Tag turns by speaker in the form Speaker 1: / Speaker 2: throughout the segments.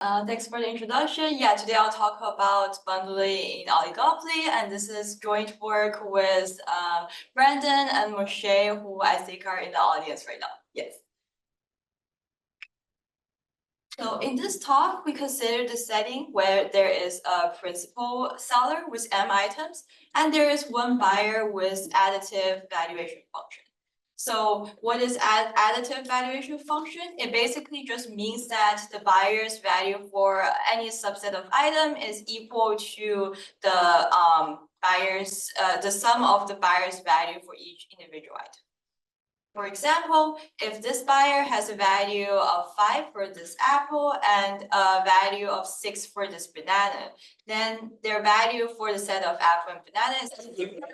Speaker 1: Thanks for the introduction. Yeah, today I'll talk about bundling in Oligopoly, and this is joint work with Brandon and Moshe, who I think are in the audience right now. Yes. So in this talk, we consider the setting where there is a principal seller with M items, and there is one buyer with additive valuation function. So what is additive valuation function? It basically just means that the buyer's value for any subset of item is equal to the the sum of the buyer's value for each individual item. For example, if this buyer has a value of 5 for this apple and a value of 6 for this banana, then their value for the set of apple and banana is different.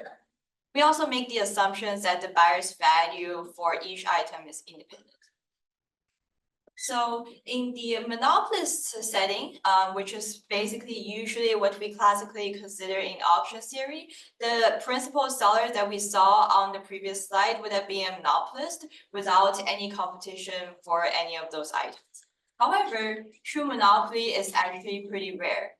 Speaker 1: We also make the assumptions that the buyer's value for each item is independent. So in the monopolist setting, which is basically usually what we classically consider in auction theory, the principal seller that we saw on the previous slide would have been a monopolist without any competition for any of those items. However, true monopoly is actually pretty rare.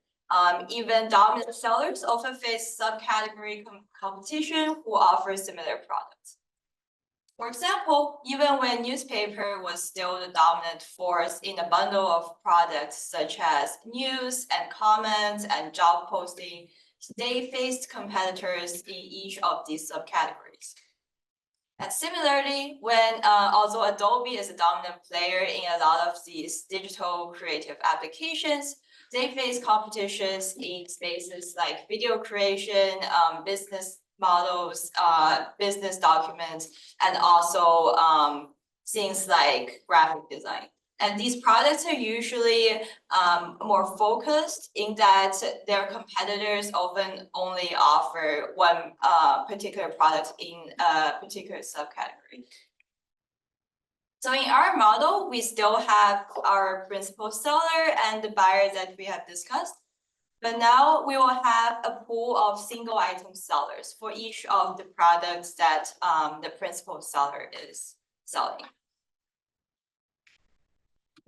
Speaker 1: Even dominant sellers often face subcategory competition who offer similar products. For example, even when newspaper was still the dominant force in a bundle of products such as news and comments and job posting, they faced competitors in each of these subcategories. And similarly, when although Adobe is a dominant player in a lot of these digital creative applications, they face competitions in spaces like video creation, business models, business documents, and also things like graphic design. And these products are usually more focused in that their competitors often only offer one particular product in a particular subcategory. So in our model, we still have our principal seller and the buyer that we have discussed. But now we will have a pool of single item sellers for each of the products that the principal seller is selling.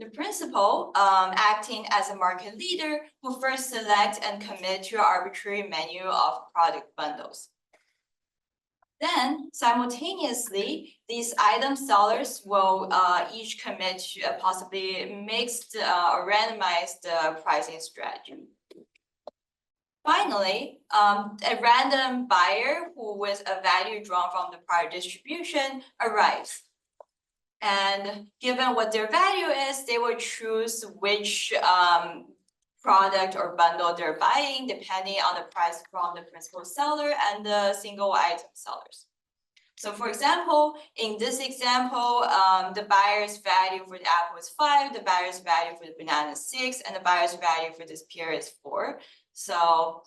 Speaker 1: The principal, acting as a market leader, will first select and commit to an arbitrary menu of product bundles. Then, simultaneously, these item sellers will each commit to a possibly mixed or randomized pricing strategy. Finally, a random buyer who with a value drawn from the prior distribution arrives. And given what their value is, they will choose which product or bundle they're buying, depending on the price from the principal seller and the single item sellers. So for example, in this example, the buyer's value for the apple is 5, the buyer's value for the banana is 6, and the buyer's value for this pear is 4. So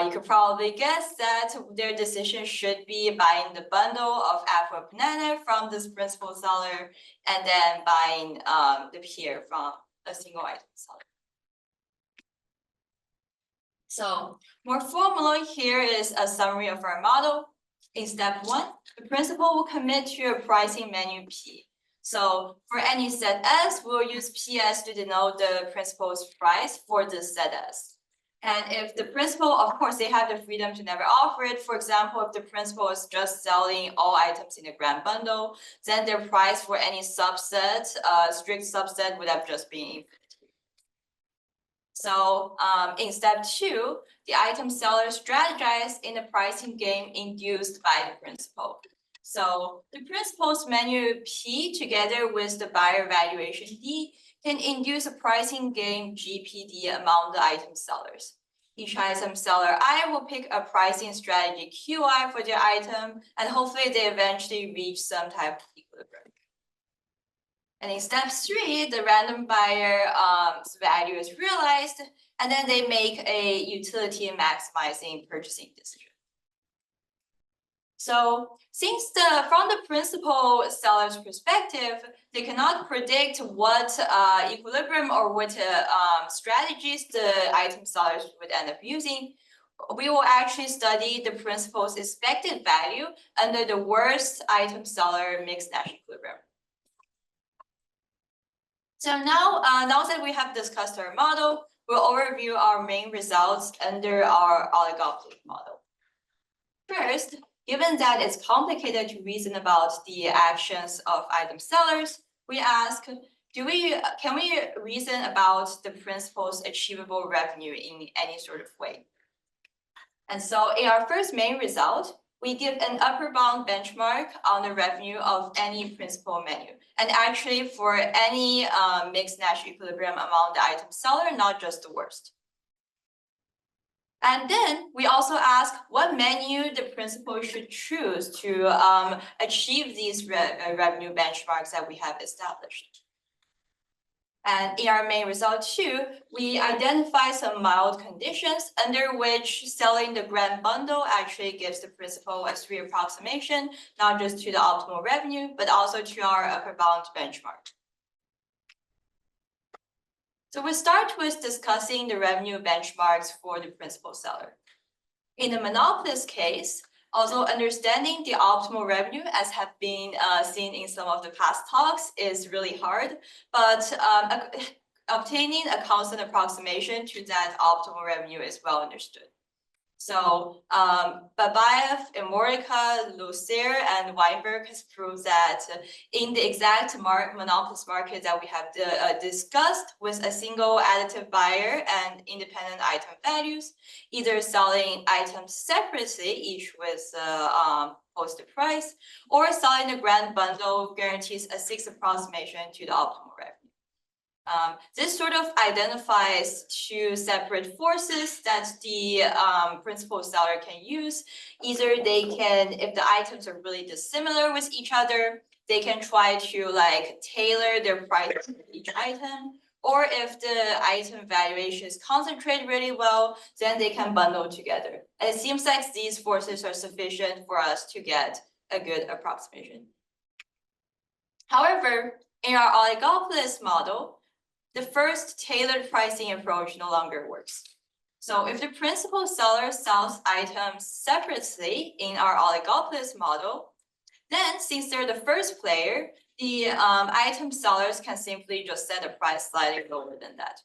Speaker 1: you could probably guess that their decision should be buying the bundle of apple and banana from this principal seller, and then buying the pear from a single item seller. So more formally, here is a summary of our model. In step 1, the principal will commit to a pricing menu P. So for any set S, we'll use PS to denote the principal's price for this set S. And if the principal, of course, they have the freedom to never offer it. For example, if the principal is just selling all items in a grand bundle, then their price for any subset, strict subset, would have just been infinite. So in step 2, the item seller strategize in a pricing game induced by the principal. So the principal's menu P together with the buyer valuation D can induce a pricing game GPD among the item sellers. Each item seller I will pick a pricing strategy QI for their item, and hopefully they eventually reach some type of equilibrium. And in step 3, the random buyer's value is realized, and then they make a utility maximizing purchasing decision. So since from the principal seller's perspective, they cannot predict what equilibrium or what strategies the item sellers would end up using, we will actually study the principal's expected value under the worst item seller mixed Nash equilibrium. So now that we have discussed our model, we'll overview our main results under our oligopoly model. First, given that it's complicated to reason about the actions of item sellers, we ask, can we reason about the principal's achievable revenue in any sort of way? And so in our first main result, we give an upper bound benchmark on the revenue of any principal menu. And actually for any mixed Nash equilibrium among the item seller, not just the worst. And then we also ask what menu the principal should choose to achieve these revenue benchmarks that we have established. And in our main result too, we identify some mild conditions under which selling the grand bundle actually gives the principal a 3 approximation, not just to the optimal revenue, but also to our upper bound benchmark. So we start with discussing the revenue benchmarks for the principal seller. In the monopolist case, although understanding the optimal revenue, as have been seen in some of the past talks, is really hard, but obtaining a constant approximation to that optimal revenue is well understood. So Babaioff, Emorica, Lucier, and Weinberg has proved that in the exact monopolist market that we have discussed with a single additive buyer and independent item values, either selling items separately, each with posted price, or selling the grand bundle guarantees a 6 approximation to the optimal revenue. This sort of identifies 2 separate forces that the principal seller can use. Either they can, if the items are really dissimilar with each other, they can try to like tailor their price to each item. Or if the item valuation is concentrated really well, then they can bundle together. And it seems like these forces are sufficient for us to get a good approximation. However, in our oligopolist model, the first tailored pricing approach no longer works. So if the principal seller sells items separately in our oligopolist model, then since they're the first player, the item sellers can simply just set a price slightly lower than that.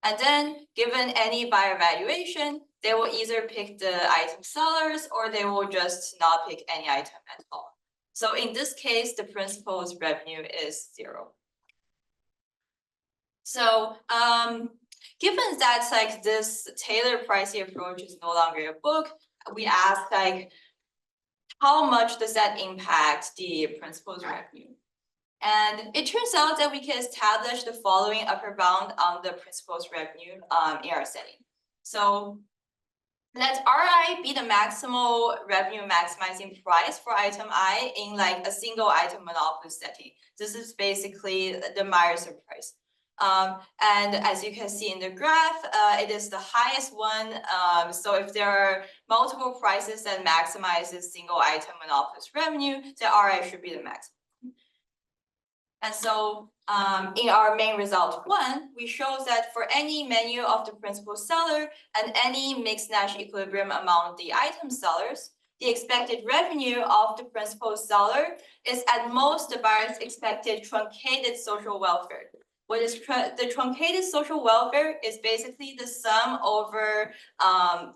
Speaker 1: And then given any buyer valuation, they will either pick the item sellers or they will just not pick any item at all. So in this case, the principal's revenue is 0. So given that like this tailored pricing approach is no longer a book, we ask like, how much does that impact the principal's revenue? And it turns out that we can establish the following upper bound on the principal's revenue in our setting. So let Ri be the maximal revenue maximizing price for item I in like a single item monopoly setting. This is basically the Myerson price. And as you can see in the graph, it is the highest one. So if there are multiple prices that maximizes single item monopolist revenue, then Ri should be the maximum. And so in our main result 1, we show that for any menu of the principal seller and any mixed Nash equilibrium among the item sellers, the expected revenue of the principal seller is at most the buyer's expected truncated social welfare. What is the truncated social welfare is basically the sum over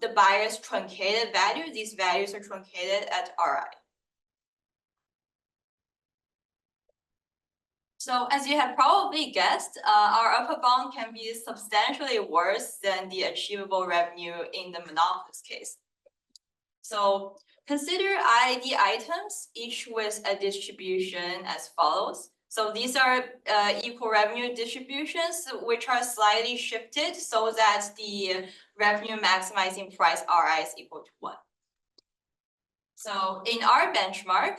Speaker 1: the buyer's truncated value. These values are truncated at Ri. So as you have probably guessed, our upper bound can be substantially worse than the achievable revenue in the monopolist case. So consider ID items, each with a distribution as follows. So these are equal revenue distributions, which are slightly shifted so that the revenue maximizing price Ri is equal to 1. So in our benchmark,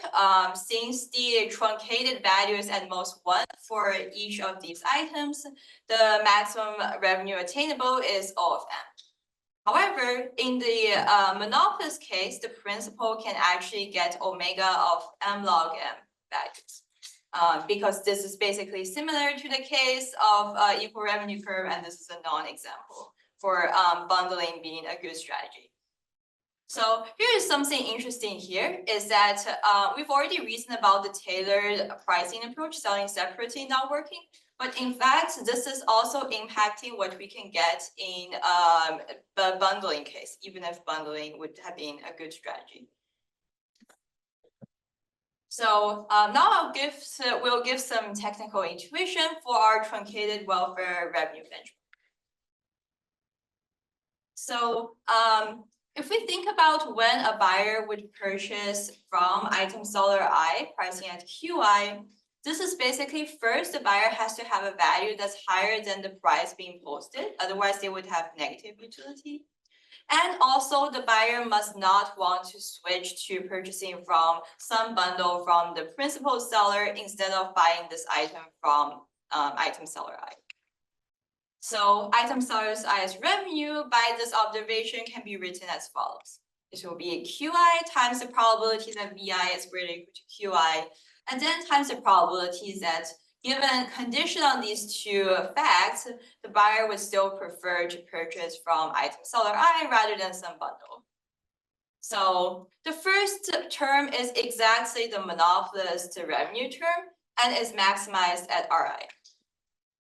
Speaker 1: since the truncated value is at most 1 for each of these items, the maximum revenue attainable is O of M. However, in the monopolist case, the principal can actually get omega of M log M values. Because this is basically similar to the case of equal revenue curve, and this is a non-example for bundling being a good strategy. So here is something interesting here is that we've already reasoned about the tailored pricing approach, selling separately not working. But in fact, this is also impacting what we can get in the bundling case, even if bundling would have been a good strategy. So now we'll give some technical intuition for our truncated welfare revenue benchmark. So if we think about when a buyer would purchase from item seller I, pricing at QI, this is basically first the buyer has to have a value that's higher than the price being posted, otherwise they would have negative utility. And also the buyer must not want to switch to purchasing from some bundle from the principal seller instead of buying this item from item seller I. So item seller's I's revenue by this observation can be written as follows. This will be QI times the probability that VI is greater or equal to QI, and then times the probability that given condition on these two facts, the buyer would still prefer to purchase from item seller I rather than some bundle. So the first term is exactly the monopolist revenue term and is maximized at Ri.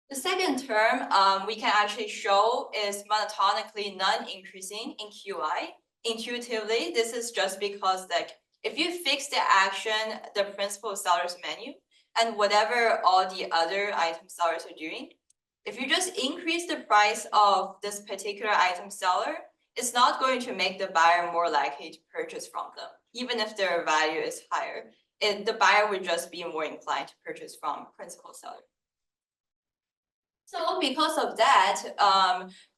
Speaker 1: The second term we can actually show is monotonically non-increasing in QI. Intuitively, this is just because like if you fix the action, the principal seller's menu, and whatever all the other item sellers are doing, if you just increase the price of this particular item seller, it's not going to make the buyer more likely to purchase from them, even if their value is higher. The buyer would just be more inclined to purchase from principal seller. So because of that,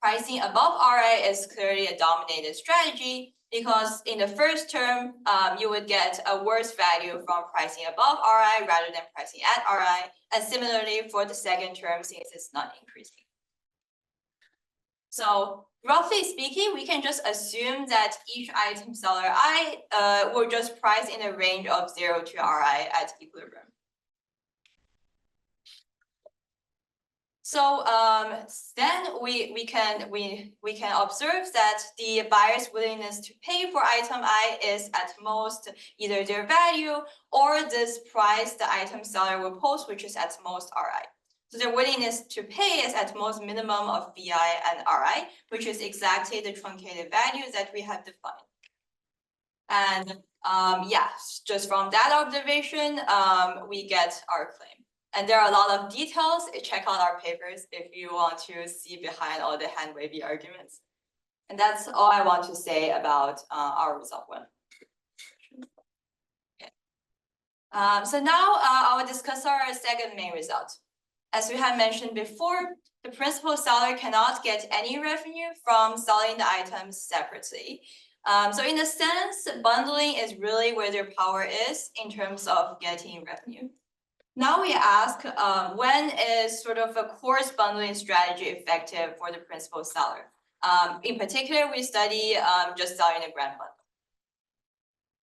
Speaker 1: pricing above Ri is clearly a dominated strategy because in the first term, you would get a worse value from pricing above Ri rather than pricing at Ri. And similarly for the second term, since it's not increasing. So roughly speaking, we can just assume that each item seller I will just price in a range of 0 to Ri at equilibrium. So then we can observe that the buyer's willingness to pay for item I is at most either their value or this price the item seller will post, which is at most Ri. So their willingness to pay is at most minimum of Vi and Ri, which is exactly the truncated value that we have defined. And yeah, just from that observation, we get our claim. And there are a lot of details. Check out our papers if you want to see behind all the hand-wavy arguments. And that's all I want to say about our result one. Okay. So now I will discuss our second main result. As we have mentioned before, the principal seller cannot get any revenue from selling the items separately. So in a sense, bundling is really where their power is in terms of getting revenue. Now we ask, when is sort of a coarse bundling strategy effective for the principal seller? In particular, we study just selling a grand bundle.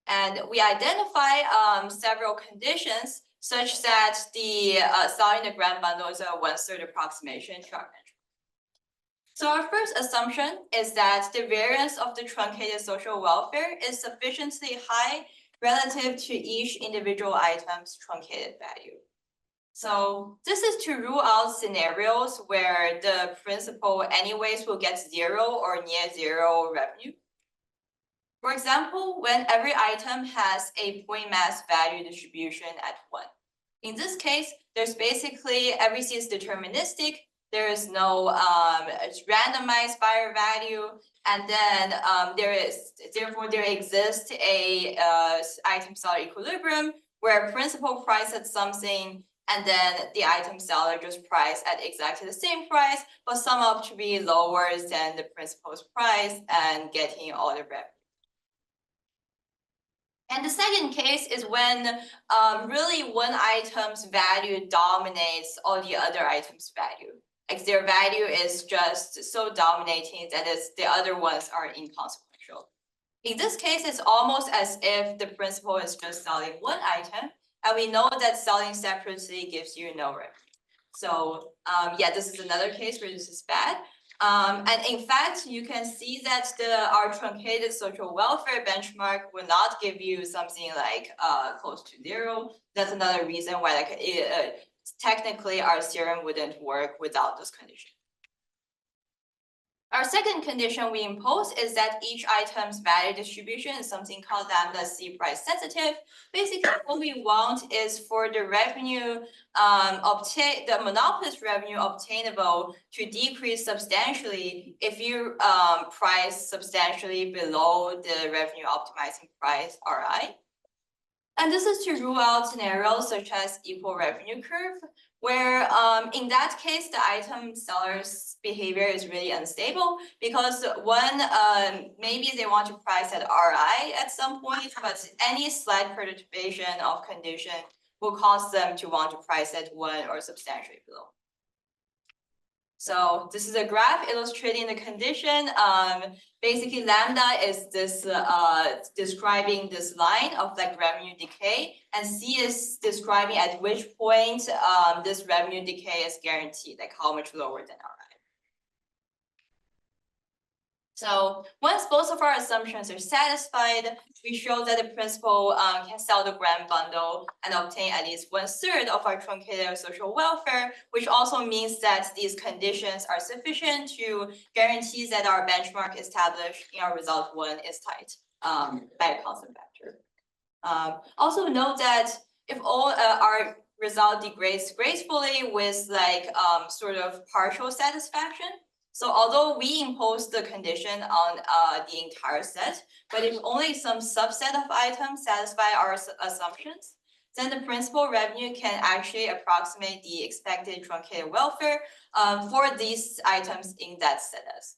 Speaker 1: And we identify several conditions such that the selling the grand bundle is a 1/3 approximation to our metric. So our first assumption is that the variance of the truncated social welfare is sufficiently high relative to each individual item's truncated value. So this is to rule out scenarios where the principal anyways will get 0 or near 0 revenue. For example, when every item has a point mass value distribution at 1. In this case, there's basically everything is deterministic. There is no randomized buyer value, and then therefore there exists a item seller equilibrium where principal price at something and then the item seller just price at exactly the same price, but sum up to be lower than the principal's price and getting all the revenue. And the second case is when really one item's value dominates all the other items' value. Like their value is just so dominating that the other ones are inconsequential. In this case, it's almost as if the principal is just selling one item, and we know that selling separately gives you no revenue. So yeah, this is another case where this is bad. And in fact, you can see that our truncated social welfare benchmark will not give you something like close to 0. That's another reason why technically our theorem wouldn't work without this condition. Our second condition we impose is that each item's value distribution is something called lambda C price sensitive. Basically, what we want is for the revenue the monopolist revenue obtainable to decrease substantially if you price substantially below the revenue optimizing price RI. And this is to rule out scenarios such as equal revenue curve, where in that case, the item seller's behavior is really unstable because one, maybe they want to price at RI at some point, but any slight perturbation of condition will cause them to want to price at 1 or substantially below. So this is a graph illustrating the condition. Basically, lambda is this describing this line of like revenue decay, and C is describing at which point this revenue decay is guaranteed, like how much lower than RI. So once both of our assumptions are satisfied, we show that the principal can sell the grand bundle and obtain at least 1/3 of our truncated social welfare, which also means that these conditions are sufficient to guarantee that our benchmark established in our result 1 is tight by a constant factor. Also note that if all our result degrades gracefully with like sort of partial satisfaction, so although we impose the condition on the entire set, but if only some subset of items satisfy our assumptions, then the principal revenue can actually approximate the expected truncated welfare for these items in that set S.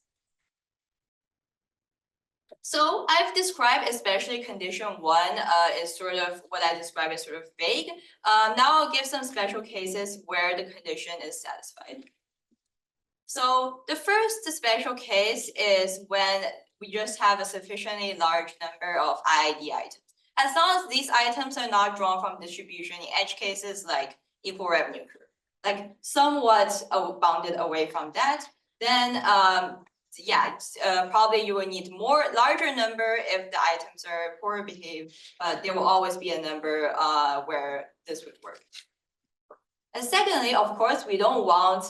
Speaker 1: So I've described especially condition 1 is sort of what I describe as sort of vague. Now I'll give some special cases where the condition is satisfied. So the first special case is when we just have a sufficiently large number of IID items. As long as these items are not drawn from distribution in edge cases like equal revenue curve, like somewhat bounded away from that, then probably you will need larger number if the items are poor behaved, but there will always be a number where this would work. And secondly, of course, we don't want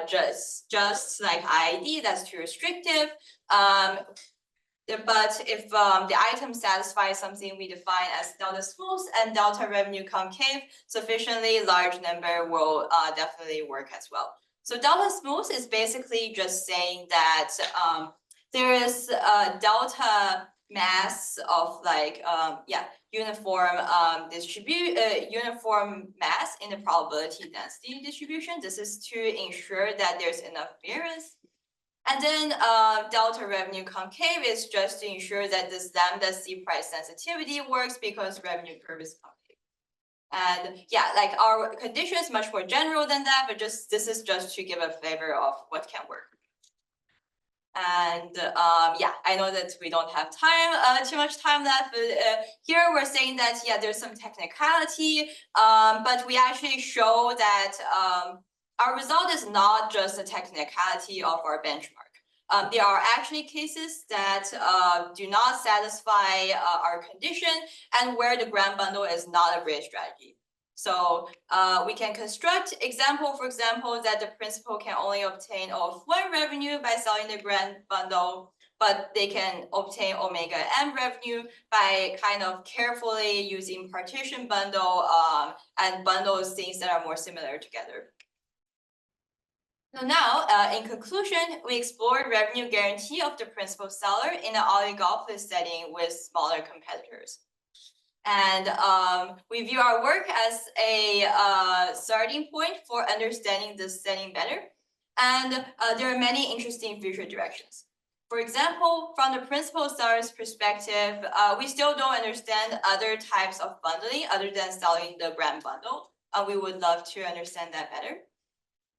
Speaker 1: just like IID, that's too restrictive. But if the item satisfies something we define as delta smooth and delta revenue concave, sufficiently large number will definitely work as well. So delta smooth is basically just saying that there is a delta mass of like uniform uniform mass in the probability density distribution. This is to ensure that there's enough variance. And then delta revenue concave is just to ensure that this lambda C price sensitivity works because revenue curve is concave. And like our condition is much more general than that, but this is just to give a flavor of what can work. And I know that we don't have too much time left, but here we're saying that there's some technicality, but we actually show that our result is not just a technicality of our benchmark. There are actually cases that do not satisfy our condition and where the grand bundle is not a great strategy. So we can construct for example, that the principal can only obtain O(1) revenue by selling the grand bundle, but they can obtain omega M revenue by kind of carefully using partition bundle and bundles things that are more similar together. So now, in conclusion, we explored revenue guarantee of the principal seller in an oligopoly setting with smaller competitors. And we view our work as a starting point for understanding this setting better. And there are many interesting future directions. For example, from the principal seller's perspective, we still don't understand other types of bundling other than selling the grand bundle. We would love to understand that better.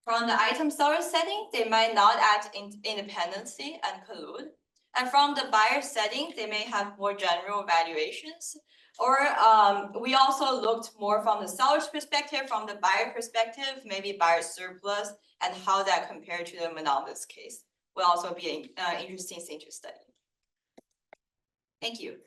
Speaker 1: From the item seller setting, they might not act independently and collude. And from the buyer setting, they may have more general valuations. Or we also looked more from the seller's perspective, from the buyer perspective, maybe buyer surplus, and how that compared to the monopolist case will also be an interesting thing to study. Thank you.